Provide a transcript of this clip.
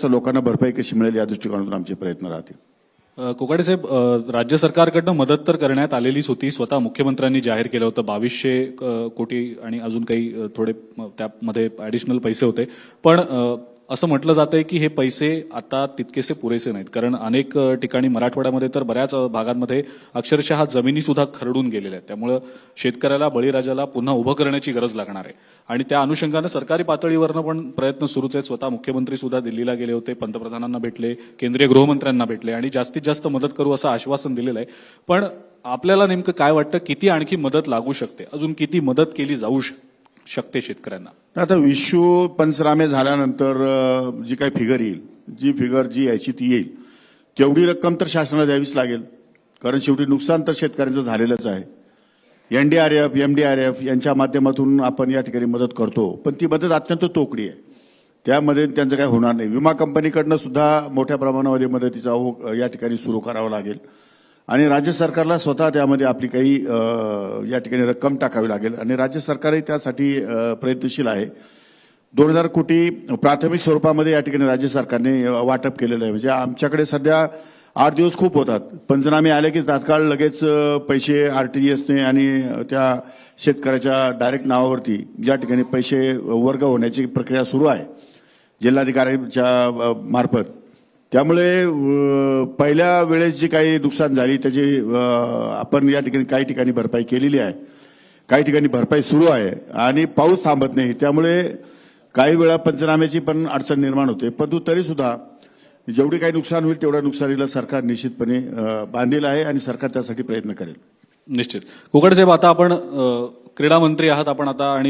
लोकांना भरपाई कशी मिळेल या दृष्टिकोनातून आमचे प्रयत्न राहतील। कोकाटे साहेब, राज्य सरकारकडनं मदत तर करण्यात आलेलीच होती। स्वतः मुख्यमंत्र्यांनी जाहीर केलं होतं 2200 कोटी आणि अजून काही थोडे त्यामध्ये ऍडिशनल पैसे होते। पण असं म्हटलं जातंय की हे पैसे आता तितकेसे पुरेसे नाहीत, कारण अनेक ठिकाणी मराठवाड्यामध्ये तर बऱ्याच भागांमध्ये अक्षरशः जमिनी सुद्धा खरडून गेलेल्या आहेत। त्यामुळे शेतकऱ्याला बळीराजाला पुन्हा उभं करण्याची गरज लागणार आहे आणि त्या अनुषंगानं सरकारी पातळीवरनं पण प्रयत्न सुरूच आहेत। स्वतः मुख्यमंत्री सुद्धा दिल्लीला गेले होते, पंतप्रधानांना भेटले, केंद्रीय गृहमंत्र्यांना भेटले आणि जास्तीत जास्त मदत करू असं आश्वासन दिलेलं आहे। पण आपल्याला नेमकं काय वाटतं, किती आणखी मदत लागू शकते, अजून किती मदत केली जाऊ शकते शेतकऱ्यांना? आता विश्व पंचनामे झाल्यानंतर जी काही फिगर येईल, जी यायची ती येईल, तेवढी रक्कम तर शासनाला द्यावीच लागेल, कारण शेवटी नुकसान तर शेतकऱ्यांचं झालेलंच आहे। एनडीआरएफ एमडीआरएफ यांच्या माध्यमातून आपण या ठिकाणी मदत करतो, पण ती मदत अत्यंत तोकडी आहे, त्यामध्ये त्यांचं काही होणार नाही। विमा कंपनीकडनं सुद्धा मोठ्या प्रमाणामध्ये मदतीचा ओघ या ठिकाणी सुरू करावा लागेल आणि राज्य सरकारला स्वतः त्यामध्ये आपली काही या ठिकाणी रक्कम टाकावी लागेल आणि राज्य सरकारही त्यासाठी प्रयत्नशील आहे। 2000 कोटी प्राथमिक स्वरूपामध्ये या ठिकाणी राज्य सरकारने वाटप केलेलं आहे। म्हणजे आमच्याकडे सध्या 8 दिवस खूप होतात, पंचनामे आले की तात्काळ लगेच पैसे आरटीजीएसने आणि त्या शेतकऱ्याच्या डायरेक्ट नावावरती ज्या ठिकाणी पैसे वर्ग होण्याची प्रक्रिया सुरू आहे जिल्हाधिकाऱ्यांच्या मार्फत, त्यामुळे पहिल्या वेळेस जी काही नुकसान झाली त्याची आपण या ठिकाणी काही ठिकाणी भरपाई केलेली आहे, काही ठिकाणी भरपाई सुरू आहे आणि पाऊस थांबत नाही, त्यामुळे काही वेळा पंचनाम्याची पण अडचण निर्माण होते। परंतु तरी सुद्धा जेवढी काही नुकसान होईल तेवढ्या नुकसानीला सरकार निश्चितपणे बांधील आहे आणि सरकार त्यासाठी प्रयत्न करेल। निश्चित। कोकाटे साहेब, आता आपण क्रीडा मंत्री आहात आपण आता, आणि